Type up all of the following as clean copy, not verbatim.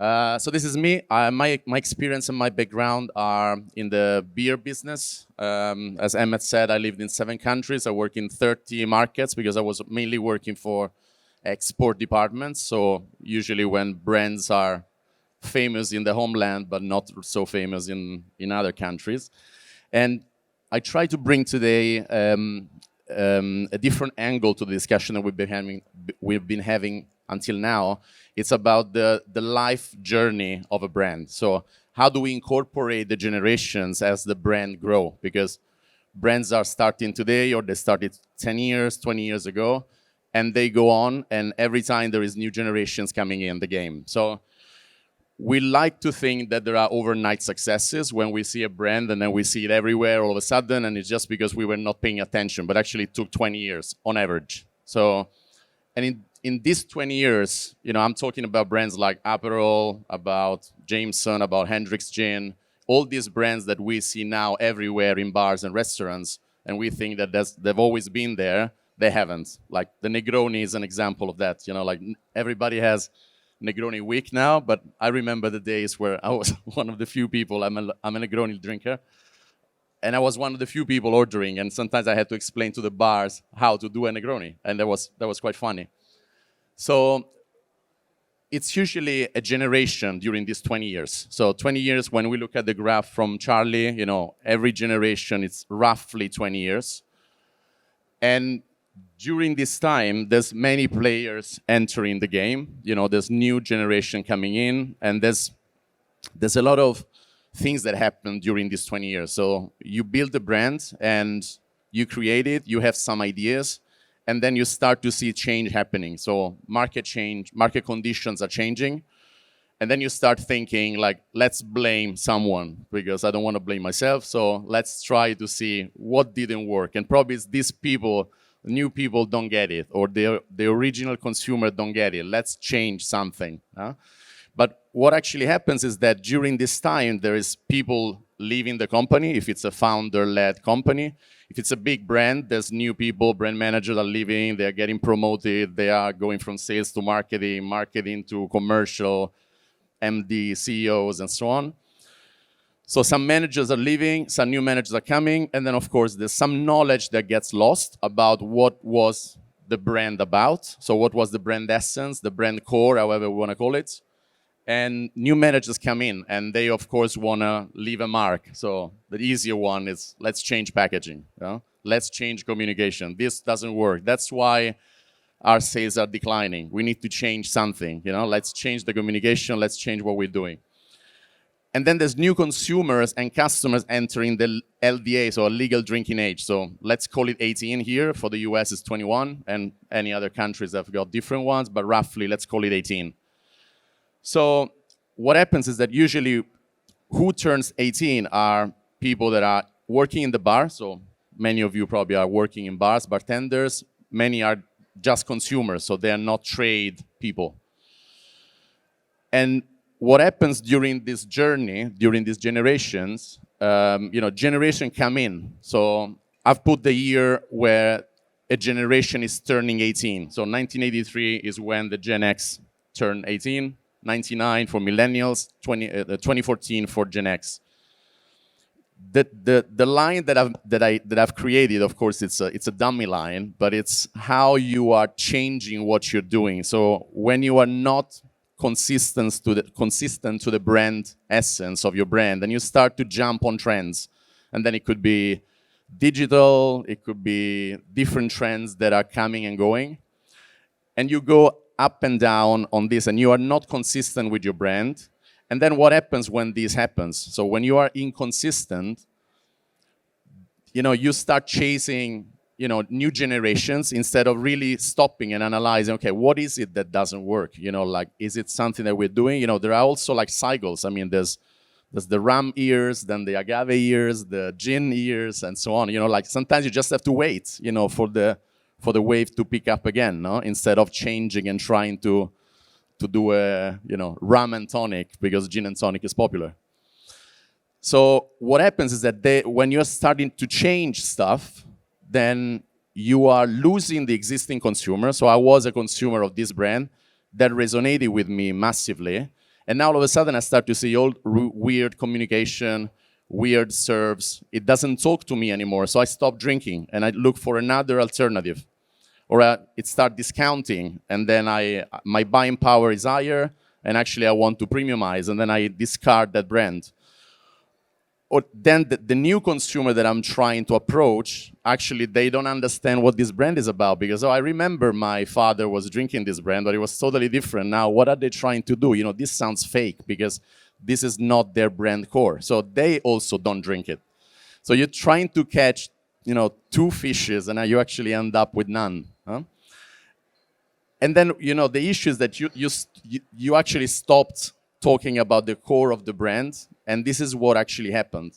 So this is me. My experience and my background are in the beer business. As Emmett said, I lived in 7 countries. I work in 30 markets because I was mainly working for export departments. So usually when brands are famous in the homeland but not so famous in other countries. And I try to bring today a different angle to the discussion that we've been having until now. It's about the life journey of a brand. So how do we incorporate the generations as the brand grow? Because brands are starting today or they started 10 years, 20 years ago, and they go on, and every time there is new generations coming in the game. So we like to think that there are overnight successes when we see a brand and then we see it everywhere all of a sudden, and it's just because we were not paying attention, but actually it took 20 years on average. So, and in these 20 years, I'm talking about brands like Aperol, about Jameson, about Hendrix Gin, all these brands that we see now everywhere in bars and restaurants, and we think that they've always been there. They haven't. Like the Negroni is an example of that. Like everybody has Negroni week now, but I remember the days where I was one of the few people, I'm a Negroni drinker, and I was one of the few people ordering, and sometimes I had to explain to the bars how to do a Negroni, and that was quite funny. So it's usually a generation during these 20 years. So 20 years, when we look at the graph from Charlie, every generation, it's roughly 20 years. And during this time, there's many players entering the game. There's new generation coming in, and there's a lot of things that happen during these 20 years. So you build a brand, and you create it, you have some ideas, and then you start to see change happening. So market conditions are changing, and then you start thinking, like, let's blame someone, because I don't want to blame myself, so let's try to see what didn't work. And probably it's these people, new people don't get it, or the original consumer don't get it. Let's change something. But what actually happens is that during this time, there is people leaving the company, if it's a founder-led company. If it's a big brand, there's new people, brand managers are leaving, they're getting promoted, they are going from sales to marketing to commercial, MD, CEOs, and so on. So some managers are leaving, some new managers are coming, and then of course there's some knowledge that gets lost about what was the brand about. So what was the brand essence, the brand core, however we want to call it. And new managers come in, and they of course want to leave a mark. So the easier one is, let's change packaging. Let's change communication. This doesn't work. That's why our sales are declining. We need to change something. Let's change the communication. Let's change what we're doing. And then there's new consumers and customers entering the LDA, so a legal drinking age. So let's call it 18 here. For the US, it's 21, and any other countries have got different ones, but roughly, let's call it 18. So what happens is that usually who turns 18 are people that are working in the bar. So many of you probably are working in bars, bartenders. Many are just consumers, so they are not trade people. And what happens during this journey, during these generations, generation come in. So I've put the year where a generation is turning 18. So 1983 is when the Gen X turned 18, 99 for millennials, 2014 for Gen X. The line that I've created, of course, it's a dummy line, but it's how you are changing what you're doing. So when you are not consistent to the brand essence of your brand, and you start to jump on trends, and then it could be digital, it could be different trends that are coming and going, and you go up and down on this, and you are not consistent with your brand. And then what happens when this happens? So when you are inconsistent, you start chasing new generations instead of really stopping and analyzing, okay, what is it that doesn't work? Is it something that we're doing? There are also like cycles. I mean, there's the rum years, then the agave years, the gin years, and so on. Sometimes you just have to wait, for the wave to pick up again, no? Instead of changing and trying to do a, rum and tonic because gin and tonic is popular. So what happens is that when you're starting to change stuff, then you are losing the existing consumer. So I was a consumer of this brand that resonated with me massively. And now all of a sudden I start to see all weird communication, weird serves. It doesn't talk to me anymore. So I stop drinking and I look for another alternative. Or it start discounting, and then my buying power is higher, and actually I want to premiumize, and then I discard that brand. Or then the new consumer that I'm trying to approach, actually they don't understand what this brand is about, because I remember my father was drinking this brand, but it was totally different. Now, what are they trying to do? This sounds fake, because this is not their brand core. So they also don't drink it. So you're trying to catch, two fishes, and you actually end up with none. Huh? And then, the issue is that you actually stopped talking about the core of the brand, and this is what actually happened.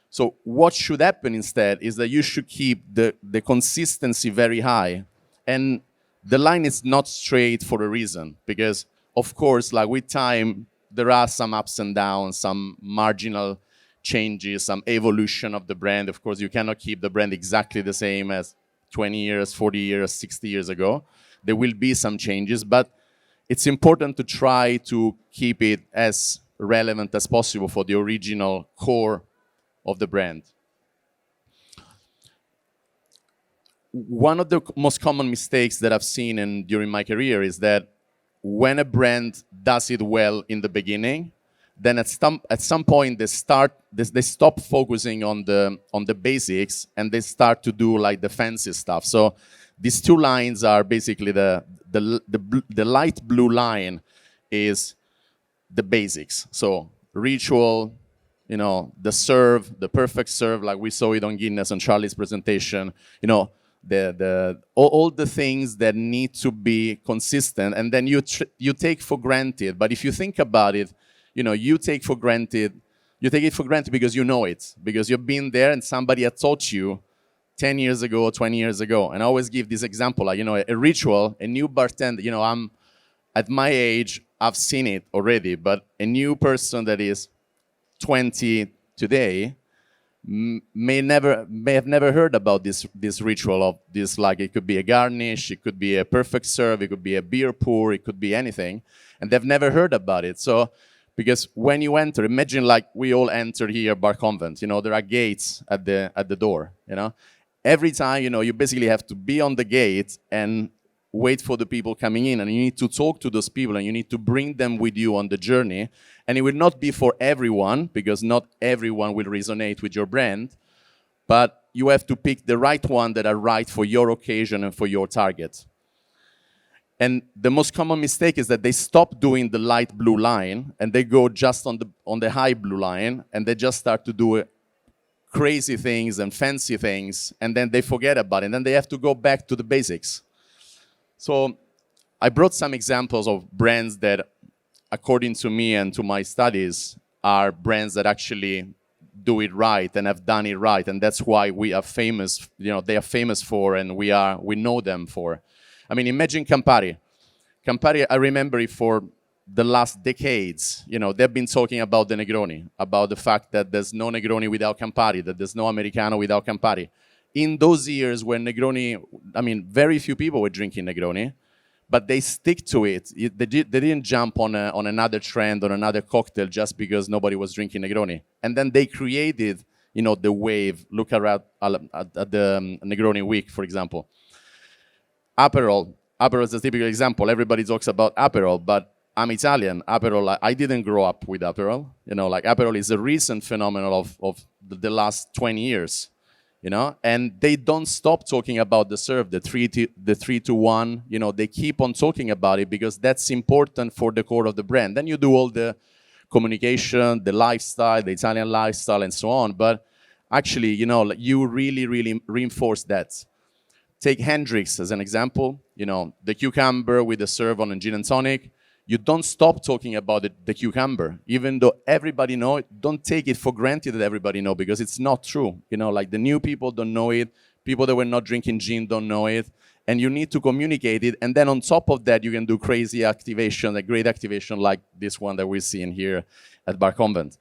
So what should happen instead is that you should keep the consistency very high. And the line is not straight for a reason, because, of course, like with time, there are some ups and downs, some marginal changes, some evolution of the brand. Of course, you cannot keep the brand exactly the same as 20 years, 40 years, 60 years ago. There will be some changes, but it's important to try to keep it as relevant as possible for the original core of the brand. One of the most common mistakes that I've seen during my career is that when a brand does it well in the beginning, then at some point they stop focusing on the basics, and they start to do like the fancy stuff. So these two lines are basically the light blue line is the basics. So ritual, the serve, the perfect serve, like we saw it on Guinness on Charlie's presentation. All the things that need to be consistent, and then you take for granted. But if you think about it, you take it for granted because you know it, because you've been there and somebody had taught you 10 years ago, 20 years ago. And I always give this example, like, a ritual, a new bartender, I'm at my age, I've seen it already, but a new person that is 20 today may have never heard about this ritual of this, like it could be a garnish, it could be a perfect serve, it could be a beer pour, it could be anything, and they've never heard about it. So, because when you enter, imagine like we all enter here, Bar Convent, there are gates at the door, Every time, you basically have to be on the gate and wait for the people coming in, and you need to talk to those people, and you need to bring them with you on the journey. And it will not be for everyone, because not everyone will resonate with your brand, but you have to pick the right one that are right for your occasion and for your target. And the most common mistake is that they stop doing the light blue line, and they go just on the high blue line, and they just start to do crazy things and fancy things, and then they forget about it, and then they have to go back to the basics. So I brought some examples of brands that, according to me and to my studies, are brands that actually do it right and have done it right, and that's why we are famous. They are famous for, and we know them for. I mean, imagine Campari. Campari, I remember it for the last decades. They've been talking about the Negroni, about the fact that there's no Negroni without Campari, that there's no Americano without Campari. In those years when Negroni, very few people were drinking Negroni, but they stick to it. They didn't jump on another trend, on another cocktail just because nobody was drinking Negroni. And then they created, the wave. Look at the Negroni week, for example. Aperol is a typical example. Everybody talks about Aperol, but I'm Italian. Aperol, I didn't grow up with Aperol. Aperol is a recent phenomenon of the last 20 years. And they don't stop talking about the serve, the 3-to-1. They keep on talking about it because that's important for the core of the brand. Then you do all the communication, the lifestyle, the Italian lifestyle, and so on. But actually, you really, really reinforce that. Take Hendrix as an example. The cucumber with the serve on a gin and tonic. You don't stop talking about the cucumber, even though everybody know it. Don't take it for granted that everybody know, because it's not true. Like the new people don't know it. People that were not drinking gin don't know it. And you need to communicate it. And then on top of that, you can do crazy activation, a great activation like this one that we're seeing here at Bar Convent.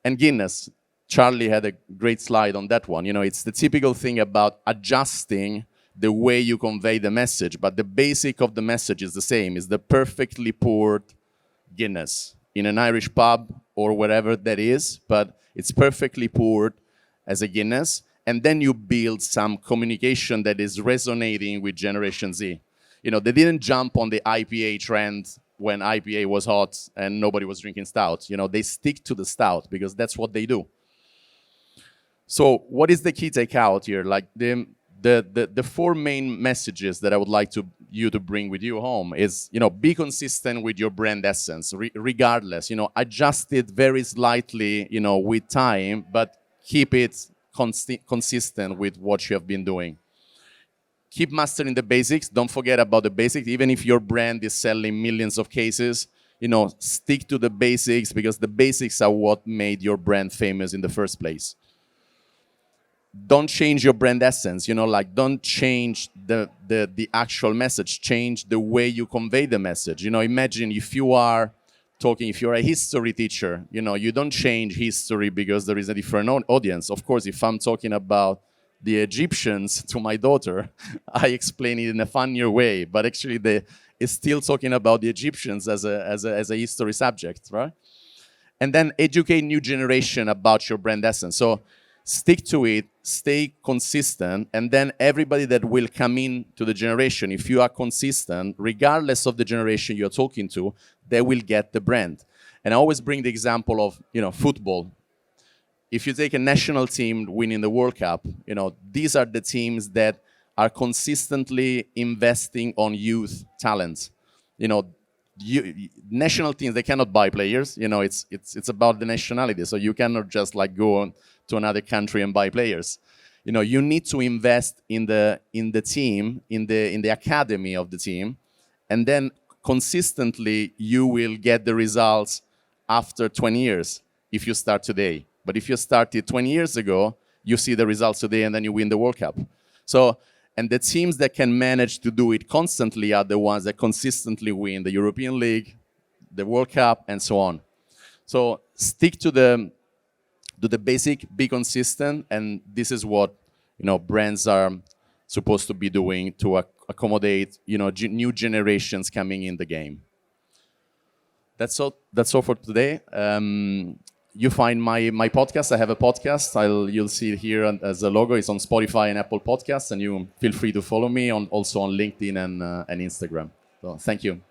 And Guinness, Charlie had a great slide on that one. It's the typical thing about adjusting the way you convey the message, but the basic of the message is the same. It's the perfectly poured Guinness. in an Irish pub or wherever that is, but it's perfectly poured as a Guinness. And then you build some communication that is resonating with Generation Z. They didn't jump on the IPA trend when IPA was hot and nobody was drinking stout. They stick to the stout because that's what they do. So what is the key takeout here? Like the four main messages that I would like you to bring with you home is, be consistent with your brand essence, regardless. Adjust it very slightly, with time, but keep it consistent with what you have been doing. Keep mastering the basics. Don't forget about the basics. Even if your brand is selling millions of cases, stick to the basics because the basics are what made your brand famous in the first place. Don't change your brand essence, don't change the actual message, change the way you convey the message. Imagine if you're a history teacher, you don't change history because there is a different audience. Of course, if I'm talking about the Egyptians to my daughter, I explain it in a funnier way, but actually it's still talking about the Egyptians as a history subject, right? And then educate new generation about your brand essence. So stick to it, stay consistent, and then everybody that will come in to the generation, if you are consistent, regardless of the generation you're talking to, they will get the brand. And I always bring the example of, football. If you take a national team winning the World Cup, these are the teams that are consistently investing on youth talent. National teams, they cannot buy players. It's about the nationality. So you cannot just go on to another country and buy players. You need to invest in the team, in the academy of the team, and then consistently you will get the results after 20 years if you start today. But if you started 20 years ago, you see the results today and then you win the World Cup. So, and the teams that can manage to do it constantly are the ones that consistently win the European League, the World Cup, and so on. So stick to the basic, be consistent, and this is what brands are supposed to be doing to accommodate new generations coming in the game. That's all for today. You find my podcast. I have a podcast. You'll see it here as a logo. It's on Spotify and Apple Podcasts, and you feel free to follow me also on LinkedIn and Instagram. So thank you.